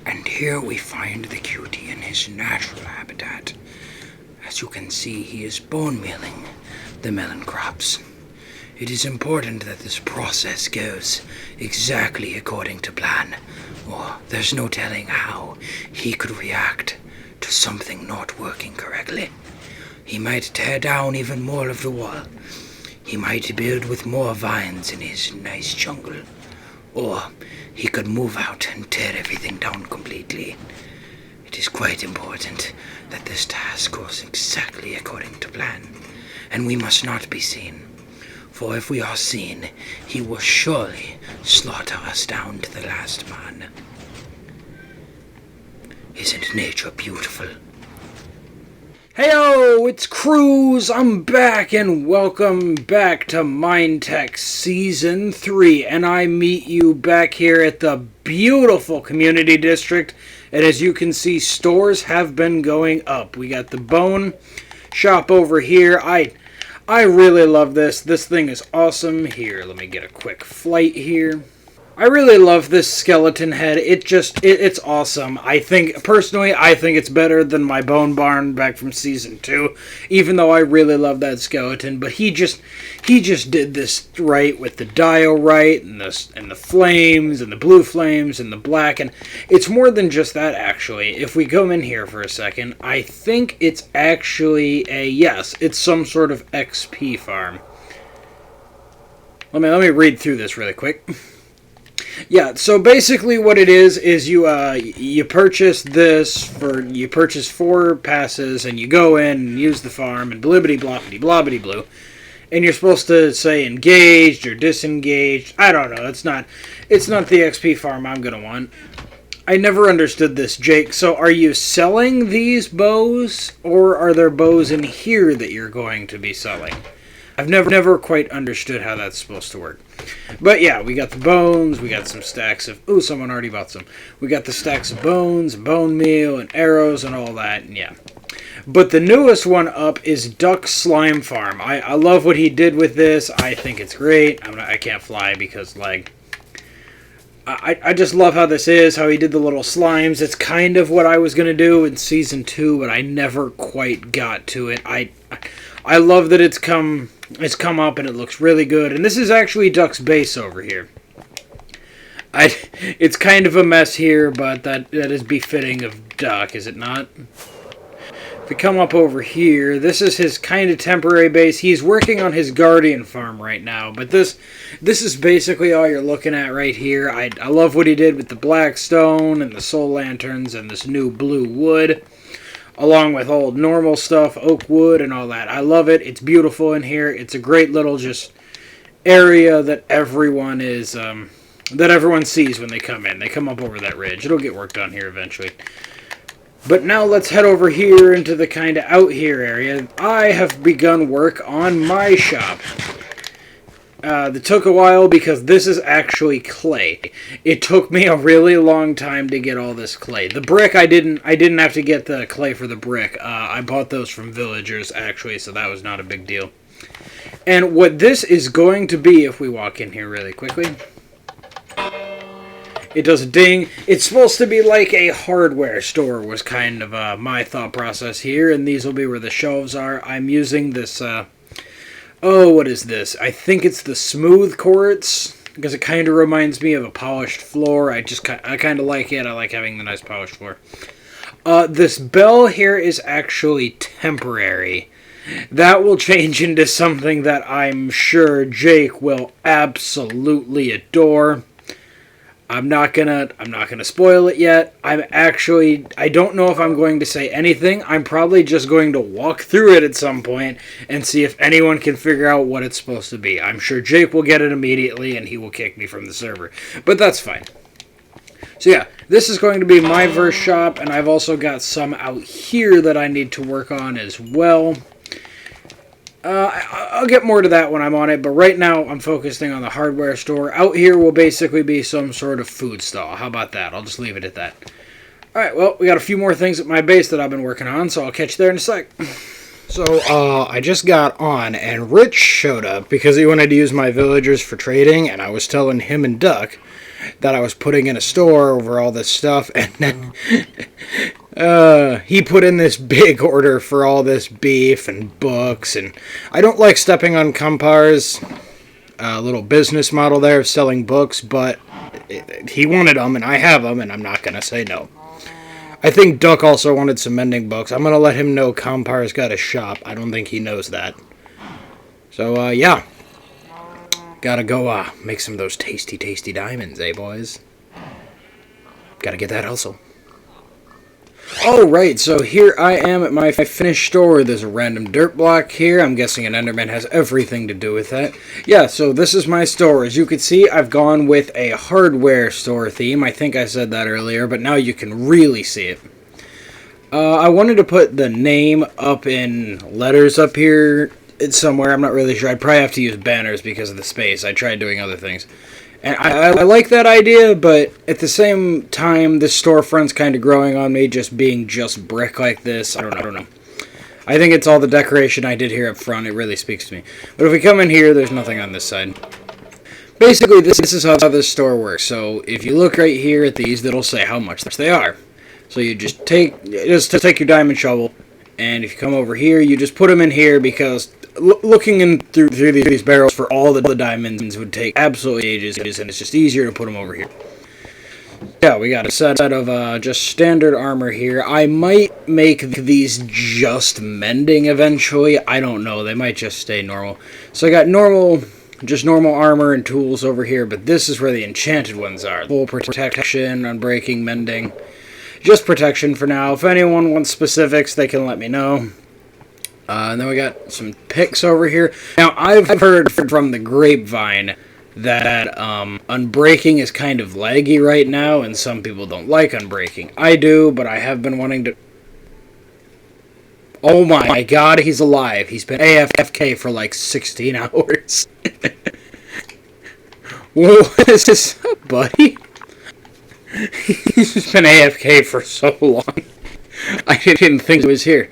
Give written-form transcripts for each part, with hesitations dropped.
And here we find the cutie in his natural habitat. As you can see, he is bone mealing the melon crops. It is important that this process goes exactly according to plan, or there's no telling how he could react to something not working correctly. He might tear down even more of the wall. He might build with more vines in his nice jungle. Or he could move out and tear everything down completely. It is quite important that this task goes exactly according to plan, and we must not be seen. For if we are seen, he will surely slaughter us down to the last man. Isn't nature beautiful? Heyo, it's Cruz. I'm back, and welcome back to MineTech Season 3. And I meet you back here at the beautiful community district. And as you can see, stores have been going up. We got the bone shop over here. I really love this. This thing is awesome. Here, let me get a quick flight here. I really love this skeleton head. It's awesome. Personally, I think it's better than my bone barn back from Season 2, even though I really love that skeleton. But he just did this right with the dial right, and the flames, and the blue flames, and the black, and it's more than just that, actually. If we go in here for a second, I think it's actually it's some sort of XP farm. Let me read through this really quick. Yeah, so basically what it is you purchase you purchase 4 passes, and you go in and use the farm, and blibbity bloppity blobbity blue, and you're supposed to say engaged or disengaged. I don't know, it's not the XP farm I'm gonna want. I never understood this, Jake. So are you selling these bows, or are there bows in here that you're going to be selling? I've never quite understood how that's supposed to work. But yeah, we got the bones, we got some stacks of... Ooh, someone already bought some. We got the stacks of bones, bone meal, and arrows, and all that, and yeah. But the newest one up is Duck Slime Farm. I love what he did with this. I think it's great. I can't fly because, like... I just love how this is, how he did the little slimes. It's kind of what I was going to do in Season 2, but I never quite got to it. I love that it's come up and it looks really good. And this is actually Duck's base over here. It's kind of a mess here, but that is befitting of Duck, is it not? If we come up over here, this is his kind of temporary base. He's working on his guardian farm right now, but this is basically all you're looking at right here. I love what he did with the black stone and the soul lanterns and this new blue wood, along with old normal stuff, oak wood and all that. I love it. It's beautiful in here. It's a great little just area that everyone sees when they come in. They come up over that ridge. It'll get work done here eventually. But now let's head over here into the kind of out here area. I have begun work on my shop. That took a while because this is actually clay. It took me a really long time to get all this clay. The brick, I didn't have to get the clay for the brick. I bought those from villagers, actually, so that was not a big deal. And what this is going to be, if we walk in here really quickly... It does a ding. It's supposed to be like a hardware store was kind of my thought process here, and these will be where the shelves are. I'm using this, what is this? I think it's the smooth quartz, because it kind of reminds me of a polished floor. I kind of like it. I like having the nice polished floor. This bell here is actually temporary. That will change into something that I'm sure Jake will absolutely adore. I'm not gonna spoil it yet. I don't know if I'm going to say anything. I'm probably just going to walk through it at some point and see if anyone can figure out what it's supposed to be. I'm sure Jake will get it immediately and he will kick me from the server. But that's fine. So yeah, this is going to be my verse shop, and I've also got some out here that I need to work on as well. I'll get more to that when I'm on it, but right now I'm focusing on the hardware store. Out here will basically be some sort of food stall. How about that? I'll just leave it at that. Alright, well, we got a few more things at my base that I've been working on, so I'll catch you there in a sec. So, I just got on, and Rich showed up because he wanted to use my villagers for trading, and I was telling him and Duck that I was putting in a store over all this stuff, and then he put in this big order for all this beef and books, and I don't like stepping on Compar's little business model there of selling books, but he wanted them, and I have them, and I'm not going to say no. I think Duck also wanted some mending books. I'm going to let him know Compar's got a shop. I don't think he knows that. So, yeah. Gotta go make some of those tasty, tasty diamonds, eh, boys? Gotta get that hustle. Alright, so here I am at my finished store. There's a random dirt block here. I'm guessing an Enderman has everything to do with that. Yeah, so this is my store. As you can see, I've gone with a hardware store theme. I think I said that earlier, but now you can really see it. I wanted to put the name up in letters up here somewhere. I'm not really sure. I'd probably have to use banners because of the space. I tried doing other things. And I like that idea, but at the same time, this storefront's kind of growing on me, just being just brick like this. I don't know. I think it's all the decoration I did here up front. It really speaks to me. But if we come in here, there's nothing on this side. Basically, this is how this store works. So if you look right here at these, it'll say how much they are. So you just take your diamond shovel, and if you come over here, you just put them in here because looking in through these barrels for all the diamonds would take absolutely ages, and it's just easier to put them over here. Yeah, we got a set of just standard armor here. I might make these just mending eventually. I don't know. They might just stay normal. So I got just normal armor and tools over here, but this is where the enchanted ones are. Full protection, unbreaking, mending. Just protection for now. If anyone wants specifics, they can let me know. And then we got some picks over here. Now, I've heard from the grapevine that unbreaking is kind of laggy right now, and some people don't like unbreaking. I do, but I have been wanting to... Oh my god, he's alive. He's been AFK for like 16 hours. What is this, buddy? He's been AFK for so long. I didn't think he was here.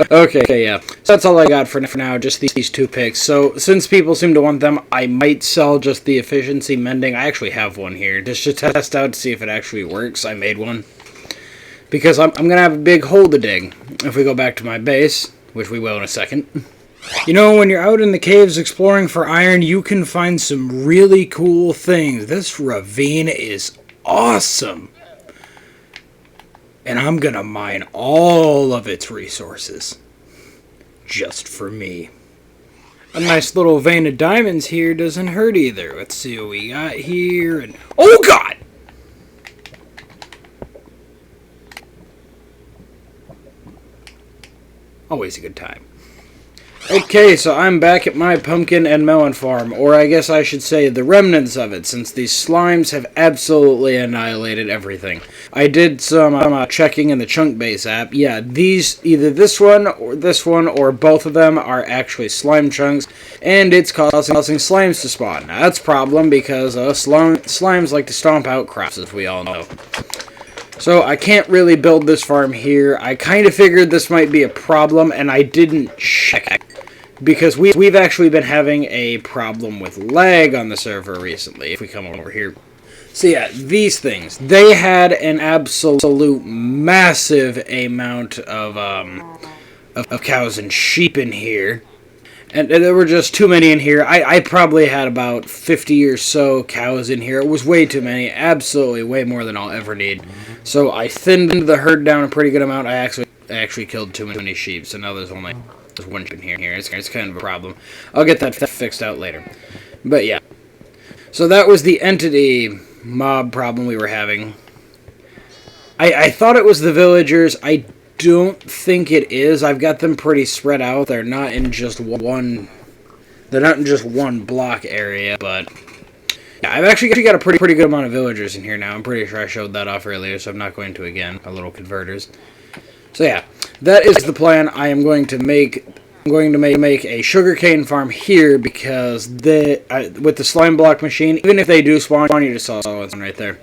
Okay, yeah. So that's all I got for now, just these two picks. So, since people seem to want them, I might sell just the efficiency mending. I actually have one here, just to test out to see if it actually works. I made one. Because I'm going to have a big hole to dig if we go back to my base, which we will in a second. You know, when you're out in the caves exploring for iron, you can find some really cool things. This ravine is awesome. And I'm gonna mine all of its resources. Just for me. A nice little vein of diamonds here doesn't hurt either. Let's see what we got here. And oh god! Always a good time. Okay, so I'm back at my pumpkin and melon farm, or I guess I should say the remnants of it, since these slimes have absolutely annihilated everything. I did some checking in the chunk base app. Yeah, either this one, or both of them are actually slime chunks, and it's causing slimes to spawn. Now, that's a problem because slimes like to stomp out crops, as we all know. So I can't really build this farm here. I kind of figured this might be a problem, and I didn't check. Because we've actually been having a problem with lag on the server recently, if we come over here. So yeah, these things. They had an absolute massive amount of cows and sheep in here. And there were just too many in here. I probably had about 50 or so cows in here. It was way too many. Absolutely way more than I'll ever need. So I thinned the herd down a pretty good amount. I actually killed too many sheep, so now there's only one sheep in here. It's kind of a problem. I'll get that fixed out later. But yeah. So that was the entity mob problem we were having. I thought it was the villagers. I don't think it is. I've got them pretty spread out. They're not in just one block area, but yeah, I've actually got a pretty good amount of villagers in here now. I'm pretty sure I showed that off earlier, so I'm not going to again. Our little converters. So yeah, that is the plan. I am going to make a sugarcane farm here because with the slime block machine, even if they do spawn, you just saw one right there.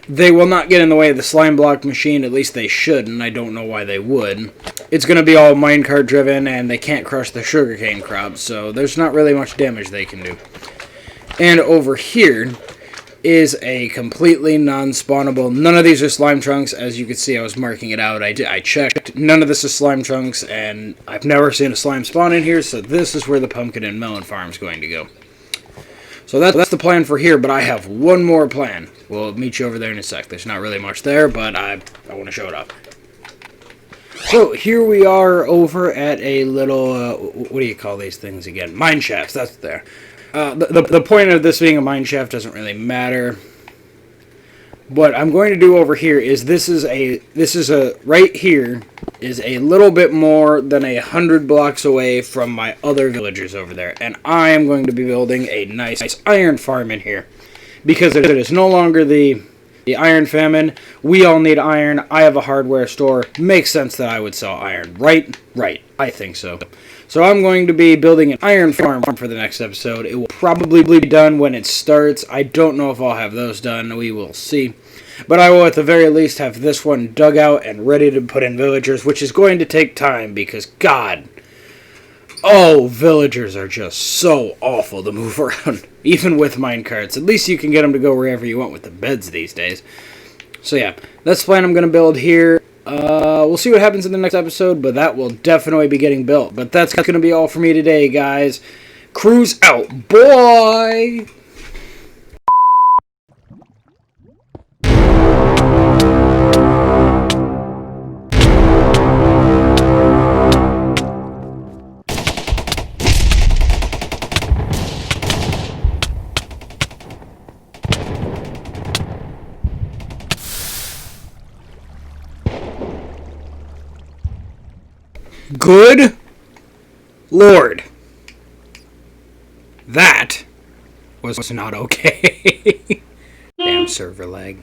They will not get in the way of the slime block machine, at least they should, and I don't know why they would. It's going to be all minecart driven, and they can't crush the sugarcane crops, so there's not really much damage they can do. And over here, is a completely non-spawnable. None of these are slime chunks. As you can see, I was marking it out. I checked. None of this is slime chunks, and I've never seen a slime spawn in here, so this is where the pumpkin and melon farm is going to go. So that's the plan for here, but I have one more plan. We'll meet you over there in a sec. There's not really much there, but I want to show it up. So here we are over at a little, what do you call these things again? Mine shafts, that's there. The point of this being a mine shaft doesn't really matter. What I'm going to do over here is right here is a little bit more than 100 blocks away from my other villagers over there. And I am going to be building a nice iron farm in here. Because it is no longer the iron famine. We all need iron. I have a hardware store. Makes sense that I would sell iron, right? Right. I think so. So I'm going to be building an iron farm for the next episode. It will probably be done when it starts. I don't know if I'll have those done. We will see. But I will at the very least have this one dug out and ready to put in villagers, which is going to take time because, God, oh, villagers are just so awful to move around, even with minecarts. At least you can get them to go wherever you want with the beds these days. So yeah, that's the plan I'm going to build here. We'll see what happens in the next episode, but that will definitely be getting built. But that's going to be all for me today, guys. Cruise out, boy! Good Lord. That was not okay. Damn server lag.